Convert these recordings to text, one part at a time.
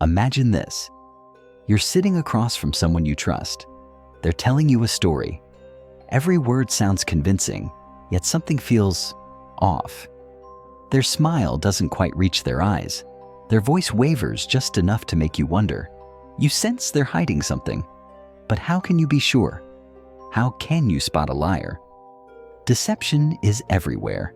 Imagine this. You're sitting across from someone you trust. They're telling you a story. Every word sounds convincing, yet something feels off. Their smile doesn't quite reach their eyes. Their voice wavers just enough to make you wonder. You sense they're hiding something. But how can you be sure? How can you spot a liar? Deception is everywhere.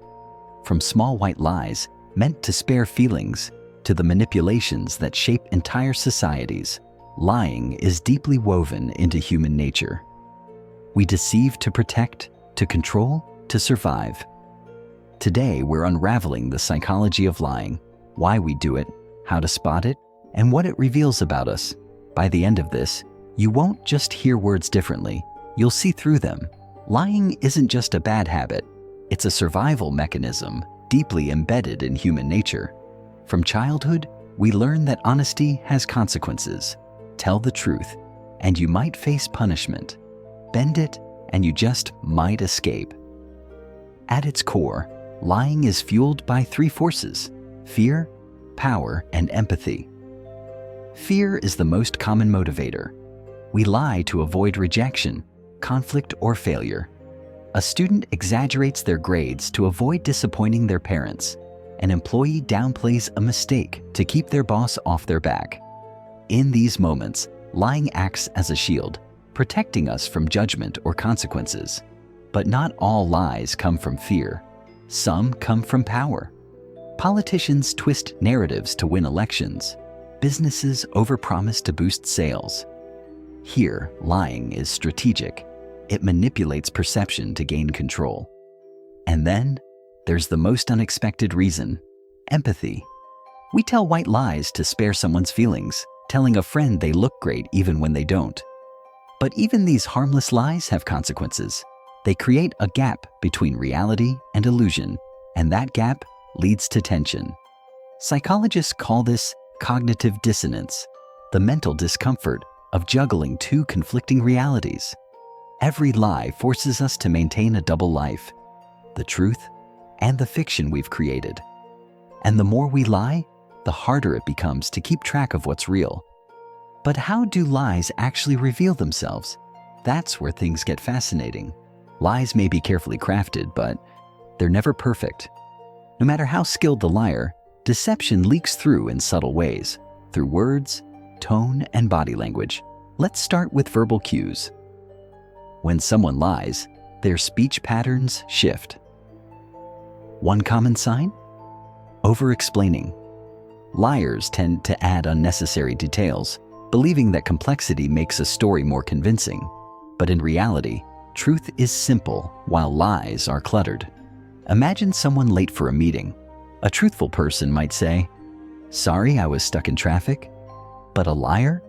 From small white lies meant to spare feelings to the manipulations that shape entire societies, lying is deeply woven into human nature. We deceive to protect, to control, to survive. Today, we're unraveling the psychology of lying, why we do it, how to spot it, and what it reveals about us. By the end of this, you won't just hear words differently, you'll see through them. Lying isn't just a bad habit, it's a survival mechanism deeply embedded in human nature. From childhood, we learn that honesty has consequences. Tell the truth, and you might face punishment. Bend it, and you just might escape. At its core, lying is fueled by three forces: fear, power, and empathy. Fear is the most common motivator. We lie to avoid rejection, conflict, or failure. A student exaggerates their grades to avoid disappointing their parents. An employee downplays a mistake to keep their boss off their back. In these moments, lying acts as a shield, protecting us from judgment or consequences. But not all lies come from fear. Some come from power. Politicians twist narratives to win elections. Businesses overpromise to boost sales. Here, lying is strategic. It manipulates perception to gain control. And then, there's the most unexpected reason: empathy. We tell white lies to spare someone's feelings, telling a friend they look great even when they don't. But even these harmless lies have consequences. They create a gap between reality and illusion, and that gap leads to tension. Psychologists call this cognitive dissonance, the mental discomfort of juggling two conflicting realities. Every lie forces us to maintain a double life: the truth and the fiction we've created. And the more we lie, the harder it becomes to keep track of what's real. But how do lies actually reveal themselves? That's where things get fascinating. Lies may be carefully crafted, but they're never perfect. No matter how skilled the liar, deception leaks through in subtle ways, through words, tone, and body language. Let's start with verbal cues. When someone lies, their speech patterns shift. One common sign? Over-explaining. Liars tend to add unnecessary details, believing that complexity makes a story more convincing. But in reality, truth is simple while lies are cluttered. Imagine someone late for a meeting. A truthful person might say, "Sorry, I was stuck in traffic." But a liar?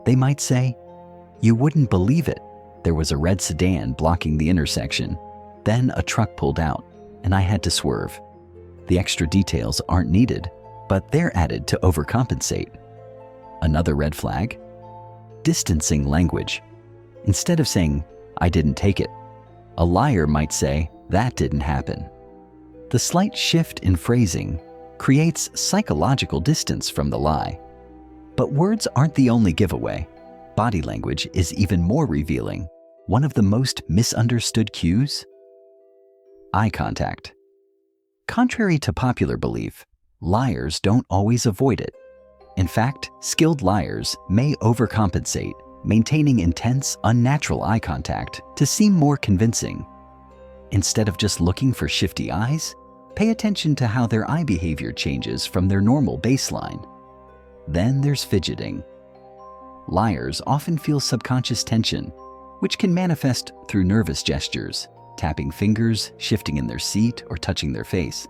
They might say, "You wouldn't believe it. There was a red sedan blocking the intersection. Then a truck pulled out, and I had to swerve." The extra details aren't needed, but they're added to overcompensate. Another red flag? Distancing language. Instead of saying, "I didn't take it," a liar might say, "That didn't happen." The slight shift in phrasing creates psychological distance from the lie. But words aren't the only giveaway. Body language is even more revealing. One of the most misunderstood cues? Eye contact. Contrary to popular belief, liars don't always avoid it. In fact, skilled liars may overcompensate, maintaining intense, unnatural eye contact to seem more convincing. Instead of just looking for shifty eyes, pay attention to how their eye behavior changes from their normal baseline. Then there's fidgeting. Liars often feel subconscious tension, which can manifest through nervous gestures, tapping fingers, shifting in their seat, or touching their face.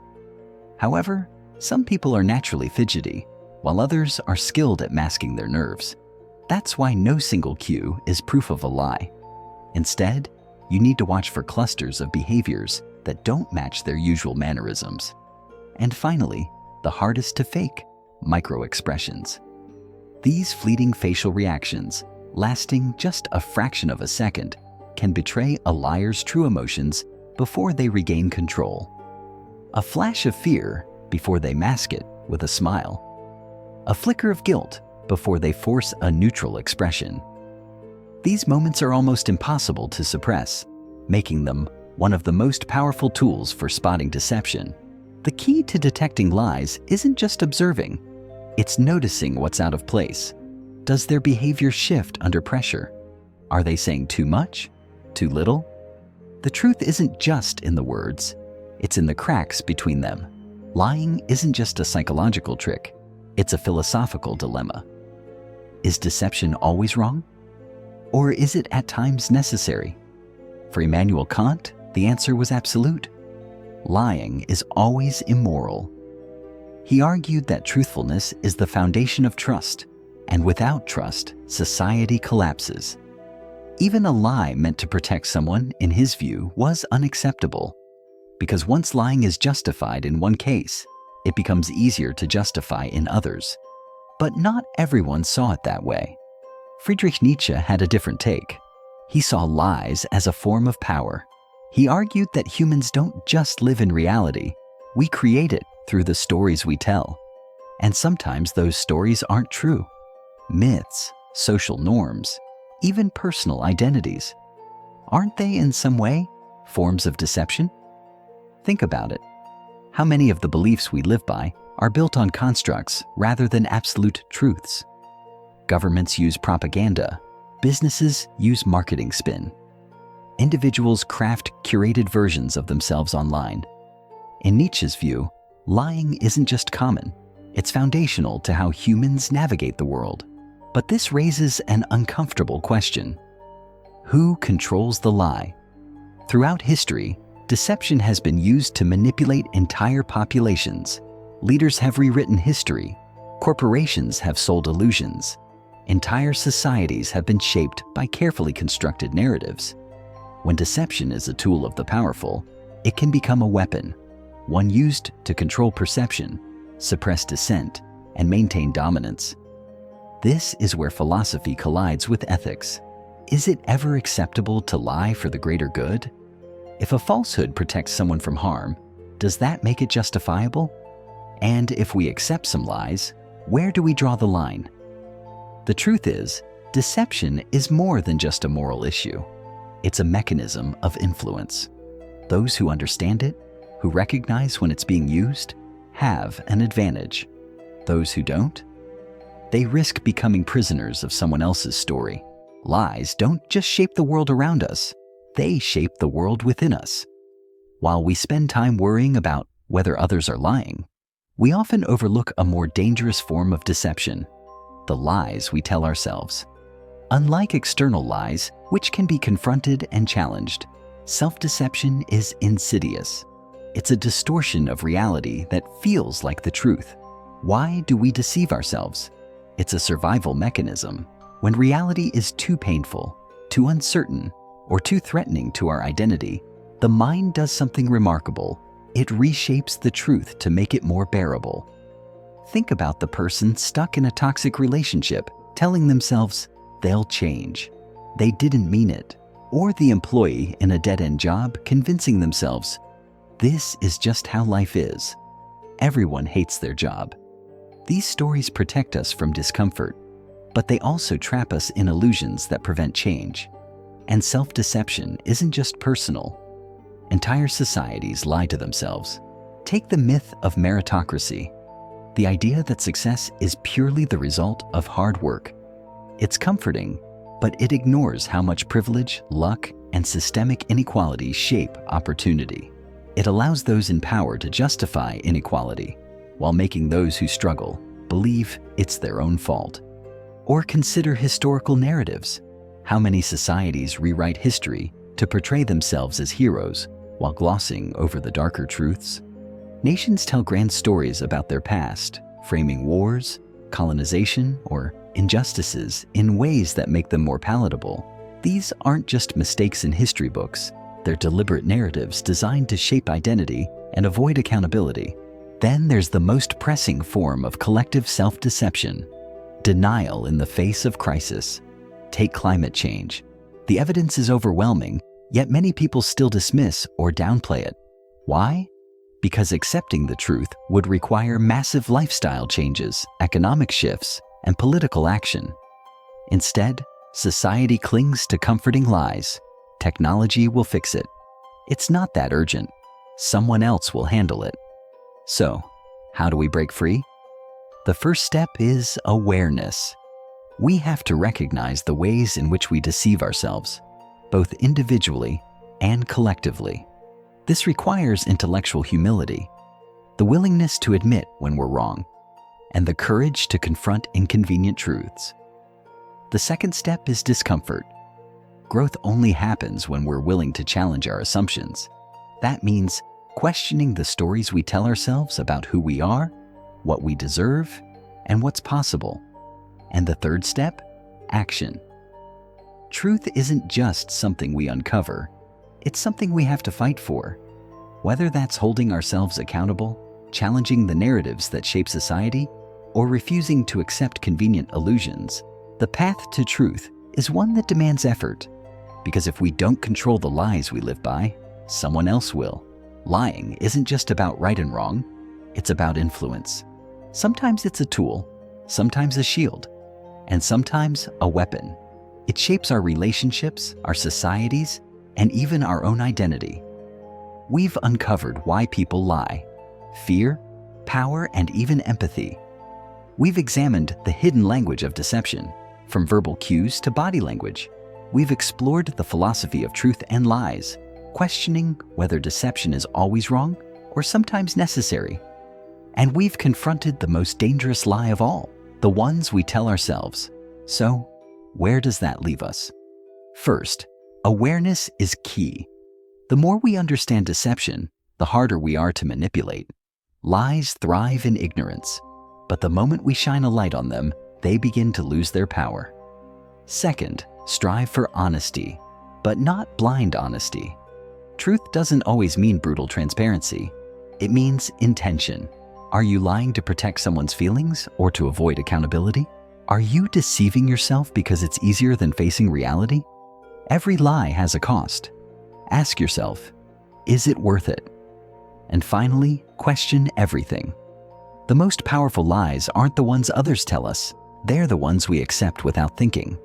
However, some people are naturally fidgety, while others are skilled at masking their nerves. That's why no single cue is proof of a lie. Instead, you need to watch for clusters of behaviors that don't match their usual mannerisms. And finally, the hardest to fake, microexpressions. These fleeting facial reactions, lasting just a fraction of a second, can betray a liar's true emotions before they regain control. A flash of fear before they mask it with a smile. A flicker of guilt before they force a neutral expression. These moments are almost impossible to suppress, making them one of the most powerful tools for spotting deception. The key to detecting lies isn't just observing, it's noticing what's out of place. Does their behavior shift under pressure? Are they saying too much? Too little? The truth isn't just in the words, it's in the cracks between them. Lying isn't just a psychological trick, it's a philosophical dilemma. Is deception always wrong? Or is it at times necessary? For Immanuel Kant, the answer was absolute. Lying is always immoral. He argued that truthfulness is the foundation of trust, and without trust, society collapses. Even a lie meant to protect someone, in his view, was unacceptable. Because once lying is justified in one case, it becomes easier to justify in others. But not everyone saw it that way. Friedrich Nietzsche had a different take. He saw lies as a form of power. He argued that humans don't just live in reality, we create it through the stories we tell. And sometimes those stories aren't true. Myths, social norms, even personal identities. Aren't they in some way forms of deception? Think about it. How many of the beliefs we live by are built on constructs rather than absolute truths? Governments use propaganda. Businesses use marketing spin. Individuals craft curated versions of themselves online. In Nietzsche's view, lying isn't just common, it's foundational to how humans navigate the world. But this raises an uncomfortable question. Who controls the lie? Throughout history, deception has been used to manipulate entire populations. Leaders have rewritten history. Corporations have sold illusions. Entire societies have been shaped by carefully constructed narratives. When deception is a tool of the powerful, it can become a weapon, one used to control perception, suppress dissent, and maintain dominance. This is where philosophy collides with ethics. Is it ever acceptable to lie for the greater good? If a falsehood protects someone from harm, does that make it justifiable? And if we accept some lies, where do we draw the line? The truth is, deception is more than just a moral issue. It's a mechanism of influence. Those who understand it, who recognize when it's being used, have an advantage. Those who don't, they risk becoming prisoners of someone else's story. Lies don't just shape the world around us, they shape the world within us. While we spend time worrying about whether others are lying, we often overlook a more dangerous form of deception, the lies we tell ourselves. Unlike external lies, which can be confronted and challenged, self-deception is insidious. It's a distortion of reality that feels like the truth. Why do we deceive ourselves? It's a survival mechanism. When reality is too painful, too uncertain, or too threatening to our identity, the mind does something remarkable. It reshapes the truth to make it more bearable. Think about the person stuck in a toxic relationship, telling themselves they'll change. They didn't mean it. Or the employee in a dead-end job convincing themselves, this is just how life is. Everyone hates their job. These stories protect us from discomfort, but they also trap us in illusions that prevent change. And self-deception isn't just personal. Entire societies lie to themselves. Take the myth of meritocracy, the idea that success is purely the result of hard work. It's comforting, but it ignores how much privilege, luck, and systemic inequality shape opportunity. It allows those in power to justify inequality, while making those who struggle believe it's their own fault. Or consider historical narratives. How many societies rewrite history to portray themselves as heroes while glossing over the darker truths? Nations tell grand stories about their past, framing wars, colonization, or injustices in ways that make them more palatable. These aren't just mistakes in history books. They're deliberate narratives designed to shape identity and avoid accountability. Then there's the most pressing form of collective self-deception, denial in the face of crisis. Take climate change. The evidence is overwhelming, yet many people still dismiss or downplay it. Why? Because accepting the truth would require massive lifestyle changes, economic shifts, and political action. Instead, society clings to comforting lies. Technology will fix it. It's not that urgent. Someone else will handle it. So, how do we break free? The first step is awareness. We have to recognize the ways in which we deceive ourselves, both individually and collectively. This requires intellectual humility, the willingness to admit when we're wrong, and the courage to confront inconvenient truths. The second step is discomfort. Growth only happens when we're willing to challenge our assumptions. That means questioning the stories we tell ourselves about who we are, what we deserve, and what's possible. And the third step, action. Truth isn't just something we uncover, it's something we have to fight for. Whether that's holding ourselves accountable, challenging the narratives that shape society, or refusing to accept convenient illusions, the path to truth is one that demands effort. Because if we don't control the lies we live by, someone else will. Lying isn't just about right and wrong, it's about influence. Sometimes it's a tool, sometimes a shield, and sometimes a weapon. It shapes our relationships, our societies, and even our own identity. We've uncovered why people lie: fear, power, and even empathy. We've examined the hidden language of deception, from verbal cues to body language. We've explored the philosophy of truth and lies, questioning whether deception is always wrong or sometimes necessary. And we've confronted the most dangerous lie of all, the ones we tell ourselves. So, where does that leave us? First, awareness is key. The more we understand deception, the harder we are to manipulate. Lies thrive in ignorance, but the moment we shine a light on them, they begin to lose their power. Second, strive for honesty, but not blind honesty. Truth doesn't always mean brutal transparency. It means intention. Are you lying to protect someone's feelings or to avoid accountability? Are you deceiving yourself because it's easier than facing reality? Every lie has a cost. Ask yourself, is it worth it? And finally, question everything. The most powerful lies aren't the ones others tell us. They're the ones we accept without thinking.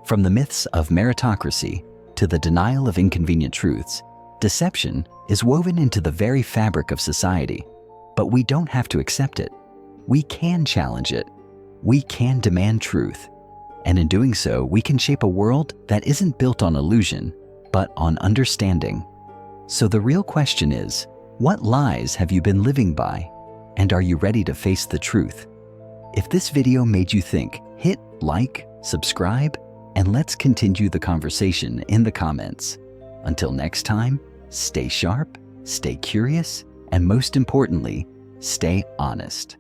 From the myths of meritocracy to the denial of inconvenient truths, deception is woven into the very fabric of society. But we don't have to accept it. We can challenge it. We can demand truth. And in doing so, we can shape a world that isn't built on illusion, but on understanding. So the real question is, what lies have you been living by? And are you ready to face the truth? If this video made you think, hit like, subscribe, and let's continue the conversation in the comments. Until next time, stay sharp, stay curious, and most importantly, stay honest.